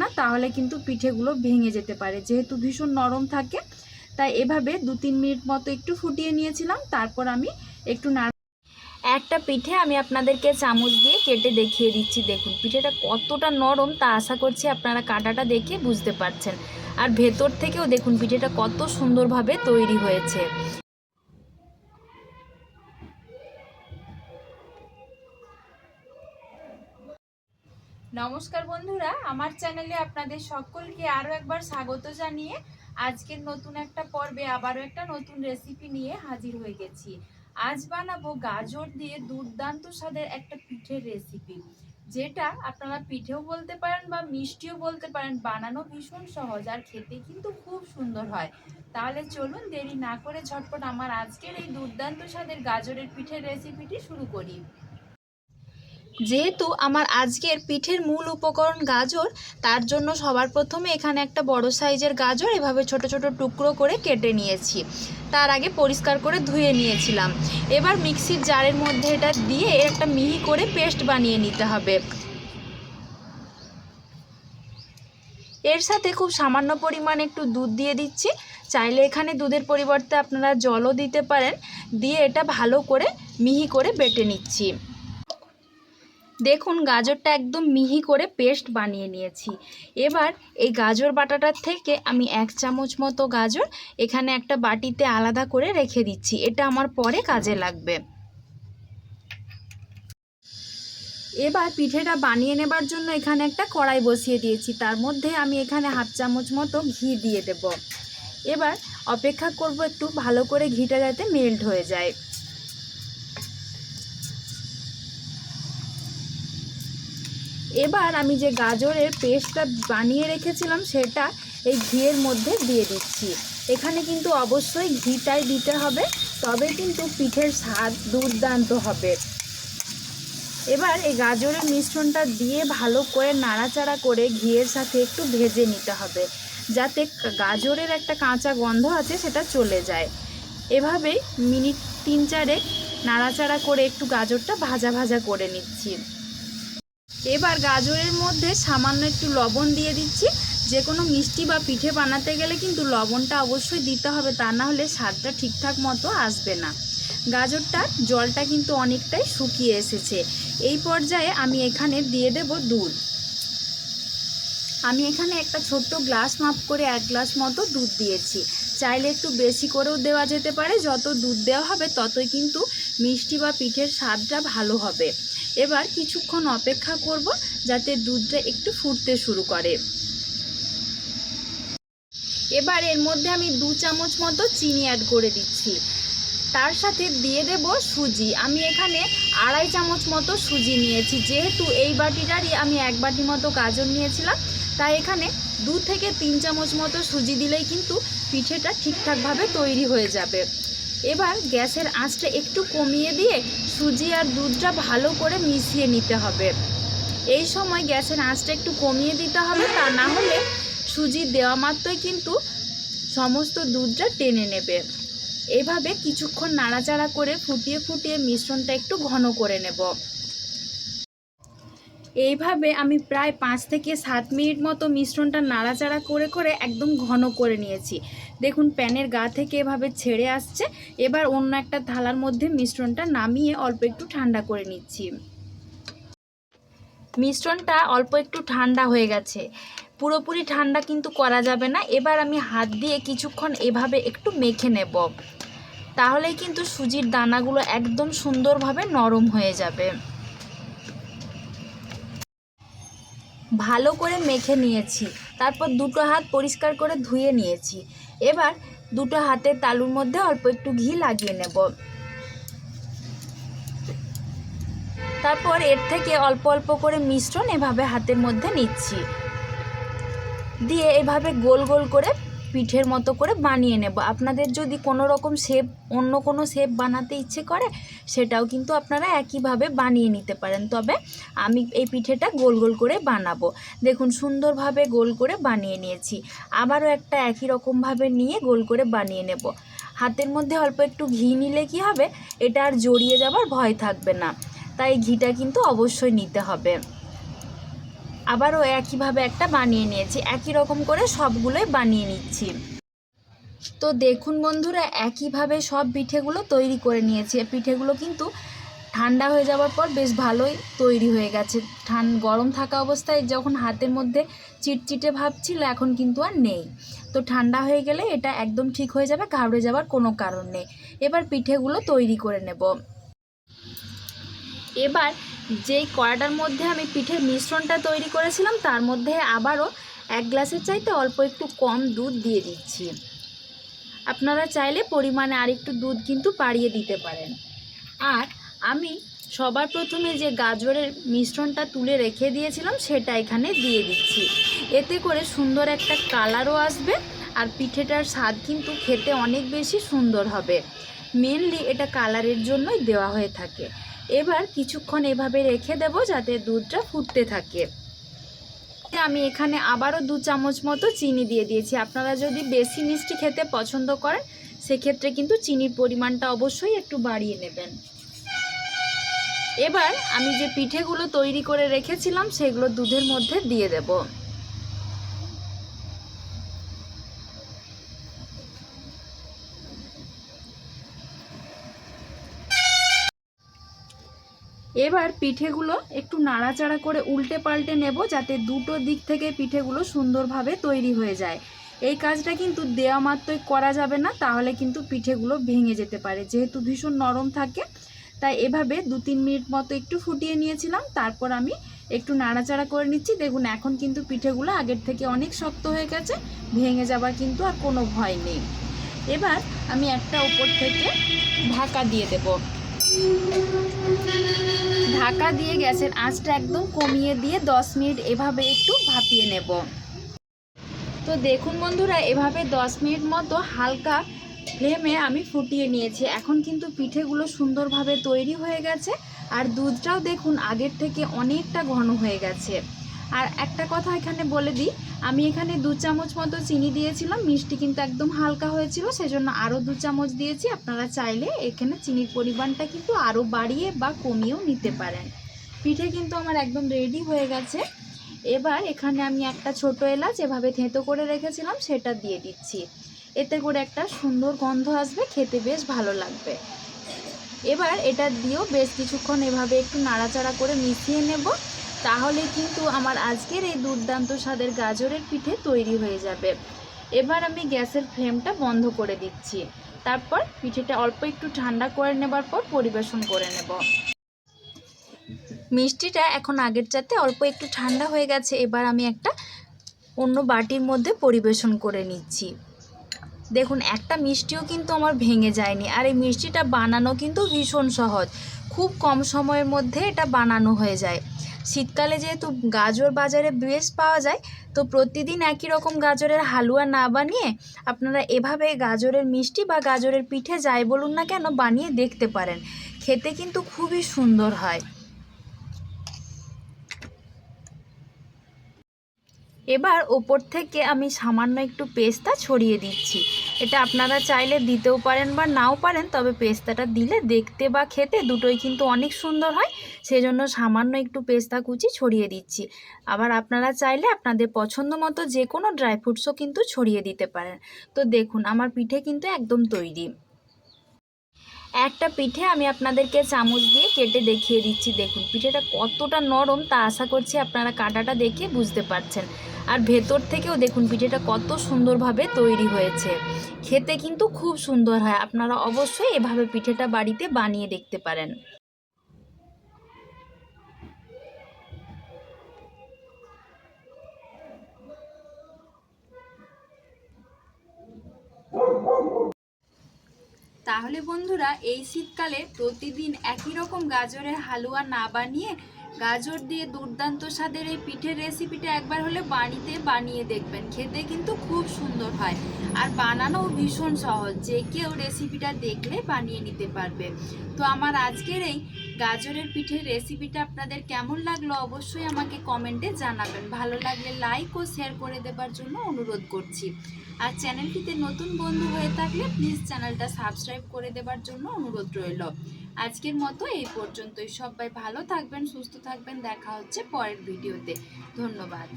না, তাহলে কিন্তু পিঠেগুলো ভেঙে যেতে পারে, যেহেতু ভীষণ নরম থাকে। তাই এভাবে 2-3 মিনিট মতো একটু ফুটিয়ে নিয়েছিলাম। তারপর আমি একটু একটা পিঠে আমি আপনাদেরকে চামচ দিয়ে কেটে দেখিয়ে দিচ্ছি। দেখুন পিঠেটা কতটা নরম, তা আশা করছি আপনারা কাটাটা দেখে বুঝতে পারছেন। আর ভেতর থেকেও দেখুন পিঠেটা কত সুন্দরভাবে তৈরি হয়েছে। নমস্কার বন্ধুরা, আমার চ্যানেলে আপনাদের সকলকে আরও একবার স্বাগত জানিয়ে আজকের নতুন একটা পর্বে আবারও একটা নতুন রেসিপি নিয়ে হাজির হয়ে গেছি। আজ বানাবো গাজর দিয়ে দুর্দান্ত স্বাদের একটা পিঠের রেসিপি, যেটা আপনারা পিঠেও বলতে পারেন বা মিষ্টিও বলতে পারেন। বানানো ভীষণ সহজ আর খেতে কিন্তু খুব সুন্দর হয়। তাহলে চলুন দেরি না করে ঝটপট আমার আজকের এই দুর্দান্ত স্বাদের গাজরের পিঠের রেসিপিটি শুরু করি। যেহেতু আমার আজকের পিঠের মূল উপকরণ গাজর, তার জন্য সবার প্রথমে এখানে একটা বড় সাইজের গাজর এভাবে ছোট ছোট টুকরো করে কেটে নিয়েছি। তার আগে পরিষ্কার করে ধুয়ে নিয়েছিলাম। এবার মিক্সির জারের মধ্যে এটা দিয়ে একটা মিহি করে পেস্ট বানিয়ে নিতে হবে। এর সাথে খুব সামান্য পরিমাণে একটু দুধ দিয়ে দিচ্ছি। চাইলে এখানে দুধের পরিবর্তে আপনারা জলও দিতে পারেন। দিয়ে এটা ভালো করে মিহি করে বেটে নিচ্ছি। দেখুন গাজরটা একদম মিহি করে পেস্ট বানিয়ে নিয়েছি। এবার এই গাজর বাটাটার থেকে আমি 1 চামচ মতো গাজর এখানে একটা বাটিতে আলাদা করে রেখে দিচ্ছি। এটা আমার পরে কাজে লাগবে। এবার পিঠেটা বানিয়ে নেবার জন্য এখানে একটা কড়াই বসিয়ে দিয়েছি। তার মধ্যে আমি এখানে 1/2 চামচ মতো ঘি দিয়ে দেব। এবার অপেক্ষা করব একটু ভালো করে ঘিটা যাতে মেল্ট হয়ে যায়। এবার আমি যে গাজরের পেস্টটা বানিয়ে রেখেছিলাম সেটা এই ঘিয়ের মধ্যে দিয়ে দিচ্ছি। এখানে কিন্তু অবশ্যই ঘিটাই দিতে হবে, তবে কিন্তু পিঠের স্বাদ দুর্দান্ত হবে। এবার এই গাজরের মিশ্রণটা দিয়ে ভালো করে নাড়াচাড়া করে ঘিয়ের সাথে একটু ভেজে নিতে হবে, যাতে গাজরের একটা কাঁচা গন্ধ আছে সেটা চলে যায়। এভাবেই মিনিট 3-4 নাড়াচাড়া করে একটু গাজরটা ভাজা ভাজা করে নিচ্ছি। এবার গাজরের মধ্যে সামান্য একটু লবণ দিয়ে দিচ্ছি। যে কোনো মিষ্টি বা পিঠে বানাতে গেলে কিন্তু লবণটা অবশ্যই দিতে হবে, তা না হলে স্বাদটা ঠিকঠাক মতো আসবে না। গাজরটার জলটা কিন্তু অনেকটাই শুকিয়ে এসেছে। এই পর্যায়ে আমি এখানে দিয়ে দেব দুধ। আমি এখানে একটা ছোট্ট গ্লাস মাপ করে 1 গ্লাস মতো দুধ দিয়েছি। চাইলে একটু বেশি করেও দেওয়া যেতে পারে। যত দুধ দেওয়া হবে ততই কিন্তু মিষ্টি বা পিঠের স্বাদটা ভালো হবে। এবার কিছুক্ষণ অপেক্ষা করব যাতে দুধটা একটু ফুটতে শুরু করে। এবার এর মধ্যে আমি 2 চামচ মতো চিনি অ্যাড করে দিচ্ছি। তার সাথে দিয়ে দেব সুজি। আমি এখানে 2.5 চামচ মতো সুজি নিয়েছি। যেহেতু এই বাটিটারই আমি 1 বাটি মতো গাজর নিয়েছিলাম, তাই এখানে 2 থেকে 3 চামচ মতো সুজি দিলেই কিন্তু পিঠেটা ঠিকঠাকভাবে তৈরি হয়ে যাবে। এবার গ্যাসের আঁচটা একটু কমিয়ে দিয়ে সুজি আর দুধটা ভালো করে মিশিয়ে নিতে হবে। এই সময় গ্যাসের আঁচটা একটু কমিয়ে দিতে হবে, তা না হলে সুজি দেওয়া মাত্রই কিন্তু সমস্ত দুধটা টেনে নেবে। এভাবে কিছুক্ষণ নাড়াচাড়া করে ফুটিয়ে ফুটিয়ে মিশ্রণটা একটু ঘন করে নেব। এইভাবে আমি প্রায় 5 থেকে 7 মিনিট মতো মিশ্রণটা নাড়াচাড়া করে করে একদম ঘন করে নিয়েছি। দেখুন প্যানের গা থেকে এভাবে ছেড়ে আসছে। এবার অন্য একটা থালার মধ্যে মিশ্রণটা নামিয়ে অল্প একটু ঠান্ডা করে নিচ্ছি। মিশ্রণটা অল্প একটু ঠান্ডা হয়ে গেছে। পুরোপুরি ঠান্ডা কিন্তু করা যাবে না। এবার আমি হাত দিয়ে কিছুক্ষণ এভাবে একটু মেখে নেব। তাহলেই কিন্তু সুজির দানাগুলো একদম সুন্দরভাবে নরম হয়ে যাবে। ভালো করে মেখে নিয়েছি। তারপর দুটো হাত পরিষ্কার করে ধুয়ে নিয়েছি। এবার দুটো হাতের তালুর মধ্যে অল্প একটু ঘি লাগিয়ে নেব। তারপর এর থেকে অল্প অল্প করে মিশ্রণ এভাবে হাতের মধ্যে নিচ্ছি। দিয়ে এভাবে গোল গোল করে পিঠের মতো করে বানিয়ে নেব। আপনাদের যদি কোনো রকম অন্য কোনো শেপ বানাতে ইচ্ছে করে সেটাও কিন্তু আপনারা একইভাবে বানিয়ে নিতে পারেন। তবে আমি এই পিঠেটা গোল গোল করে বানাবো। দেখুন সুন্দরভাবে গোল করে বানিয়ে নিয়েছি। আবারও একটা একই রকমভাবে নিয়ে গোল করে বানিয়ে নেব। হাতের মধ্যে অল্প একটু ঘি নিলে কি হবে, এটা আর জড়িয়ে যাবার ভয় থাকবে না। তাই ঘিটা কিন্তু অবশ্যই নিতে হবে। আবারও একইভাবে একটা বানিয়ে নিয়েছি, একই রকম করে সবগুলোই বানিয়ে নিচ্ছি। তো দেখুন বন্ধুরা, একইভাবে সব পিঠেগুলো তৈরি করে নিয়েছি। পিঠেগুলো কিন্তু ঠান্ডা হয়ে যাওয়ার পর বেশ ভালোই তৈরি হয়ে গেছে। গরম থাকা অবস্থায় যখন হাতের মধ্যে চিটচিটে ভাব ছিল, এখন কিন্তু আর নেই। তো ঠান্ডা হয়ে গেলে এটা একদম ঠিক হয়ে যাবে, ঘাবড়ে যাওয়ার কোনো কারণ নেই। এবার পিঠেগুলো তৈরি করে নেব। এবার যেই কড়াটার মধ্যে আমি পিঠের মিশ্রণটা তৈরি করেছিলাম, তার মধ্যে আবারও 1 গ্লাসের চাইতে অল্প একটু কম দুধ দিয়ে দিচ্ছি। আপনারা চাইলে পরিমাণে আরেকটু দুধ কিন্তু বাড়িয়ে দিতে পারেন। আর আমি সবার প্রথমে যে গাজরের মিশ্রণটা তুলে রেখে দিয়েছিলাম সেটা এখানে দিয়ে দিচ্ছি। এতে করে সুন্দর একটা কালারও আসবে, আর পিঠেটার স্বাদ কিন্তু খেতে অনেক বেশি সুন্দর হবে। মেনলি এটা কালারের জন্যই দেওয়া হয়ে থাকে। এবার কিছুক্ষণ এভাবে রেখে দেব যাতে দুধটা ফুটতে থাকে। আমি এখানে আবারও 2 চামচ মতো চিনি দিয়ে দিয়েছি। আপনারা যদি বেশি মিষ্টি খেতে পছন্দ করেন সেক্ষেত্রে কিন্তু চিনির পরিমাণটা অবশ্যই একটু বাড়িয়ে নেবেন। এবার আমি যে পিঠেগুলো তৈরি করে রেখেছিলাম সেগুলো দুধের মধ্যে দিয়ে দেব। এবার পিঠেগুলো একটু নাড়াচাড়া করে উল্টে পাল্টে নেব যাতে দুটো দিক থেকে পিঠেগুলো সুন্দরভাবে তৈরি হয়ে যায়। এই কাজটা কিন্তু দেওয়া মাত্রই করা যাবে না, তাহলে কিন্তু পিঠেগুলো ভেঙে যেতে পারে, যেহেতু ভীষণ নরম থাকে। তাই এভাবে 2-3 মিনিট মতো একটু ফুটিয়ে নিয়েছিলাম, তারপর আমি একটু নাড়াচাড়া করে নিচ্ছি। দেখুন এখন কিন্তু পিঠেগুলো আগের থেকে অনেক শক্ত হয়ে গেছে, ভেঙে যাবার কিন্তু আর কোনো ভয় নেই। এবার আমি একটা উপর থেকে ঢাকা দিয়ে দেব। ঢাকা দিয়ে গ্যাসের আঁচটা একদম কমিয়ে দিয়ে 10 মিনিট এভাবে একটু ভাপিয়ে নেব। তো দেখুন বন্ধুরা, এভাবে 10 মিনিট মতো হালকা ফ্লেমে আমি ফুটিয়ে নিয়েছি। এখন কিন্তু পিঠেগুলো সুন্দরভাবে তৈরি হয়ে গেছে, আর দুধটাও দেখুন আগের থেকে অনেকটা ঘন হয়ে গেছে। আর একটা কথা এখানে বলে দিই, আমি এখানে 2 চামচ মতো চিনি দিয়েছিলাম, মিষ্টি কিন্তু একদম হালকা হয়েছিল, সেজন্য আরও 2 চামচ দিয়েছি। আপনারা চাইলে এখানে চিনির পরিমাণটা কিন্তু আরও বাড়িয়ে বা কমিয়েও নিতে পারেন। পিঠে কিন্তু আমার একদম রেডি হয়ে গেছে। এবার এখানে আমি একটা ছোট এলাচ এভাবে থেঁতো করে রেখেছিলাম সেটা দিয়ে দিচ্ছি। এতে করে একটা সুন্দর গন্ধ আসবে, খেতে বেশ ভালো লাগবে। এবার এটা দিয়েও বেশ কিছুক্ষণ এভাবে একটু নাড়াচাড়া করে মিশিয়ে নেব, তাহলে কিন্তু আমার আজকের এই দুর্দান্ত স্বাদের গাজরের পিঠে তৈরি হয়ে যাবে। এবার আমি গ্যাসের ফ্লেমটা বন্ধ করে দিচ্ছি, তারপর পিঠেটা অল্প একটু ঠান্ডা করে নেবার পর পরিবেশন করে নেব। মিষ্টিটা এখন আগের চাইতে অল্প একটু ঠান্ডা হয়ে গেছে। এবার আমি একটা অন্য বাটির মধ্যে পরিবেশন করে নিচ্ছি। দেখুন একটা মিষ্টিও কিন্তু আমার ভেঙে যায়নি, আর এই মিষ্টিটা বানানো কিন্তু ভীষণ সহজ, খুব কম সময়ের মধ্যে এটা বানানো হয়ে যায়। শীতকালে যেহেতু গাজর বাজারে বেশ পাওয়া যায়, তো প্রতিদিন একই রকম গাজরের হালুয়া না বানিয়ে আপনারা এভাবে গাজরের মিষ্টি বা গাজরের পিঠে যাই বলুন না কেন বানিয়ে দেখতে পারেন, খেতে কিন্তু খুবই সুন্দর হয়। এবার ওপর থেকে আমি সামান্য একটু পেস্তা ছড়িয়ে দিচ্ছি। এটা আপনারা চাইলে দিতেও পারেন বা নাও পারেন, তবে পেস্তাটা দিলে দেখতে বা খেতে দুটোই কিন্তু অনেক সুন্দর হয়, সেজন্য সামান্য একটু পেস্তা কুচি ছড়িয়ে দিচ্ছি। আবার আপনারা চাইলে আপনাদের পছন্দ মতো যে কোনো ড্রাই ফ্রুটসও কিন্তু ছড়িয়ে দিতে পারেন। তো দেখুন আমার পিঠে কিন্তু একদম তৈরি। একটা পিঠে আমি আপনাদেরকে চামচ দিয়ে কেটে দেখিয়ে দিচ্ছি। দেখুন পিঠেটা কতটা নরম, তা আশা করছি আপনারা কাটাটা দেখে বুঝতে পারছেন। আর ভেতর থেকেও দেখুন পিঠেটা কত সুন্দরভাবে তৈরি হয়েছে, খেতে কিন্তু খুব সুন্দর হয়। আপনারা অবশ্যই এভাবে পিঠেটা বাড়িতে বানিয়ে দেখতে পারেন। তাহলে বন্ধুরা, এই শীতকালে প্রতিদিন একই রকম গাজরের হালুয়া না বানিয়ে গাজর দিয়ে দুর্দান্ত স্বাদের এই পিঠের রেসিপিটা একবার হলে বাড়িতে বানিয়ে দেখবেন, খেতে কিন্তু খুব সুন্দর হয়, আর বানানোও ভীষণ সহজ, যে কেউ রেসিপিটা দেখলে বানিয়ে নিতে পারবে। তো আমার আজকের এই গাজরের পিঠের রেসিপিটা আপনাদের কেমন লাগলো অবশ্যই আমাকে কমেন্টে জানাবেন। ভালো লাগলে লাইক ও শেয়ার করে দেবার জন্য অনুরোধ করছি। আর চ্যানেলটিতে নতুন বন্ধু হয়ে থাকলে প্লিজ চ্যানেলটা সাবস্ক্রাইব করে দেবার জন্য অনুরোধ রইল। আজকের মতো এই পর্যন্তই। সবাই ভালো থাকবেন, সুস্থ থাকবেন। দেখা হচ্ছে পরের ভিডিওতে। ধন্যবাদ।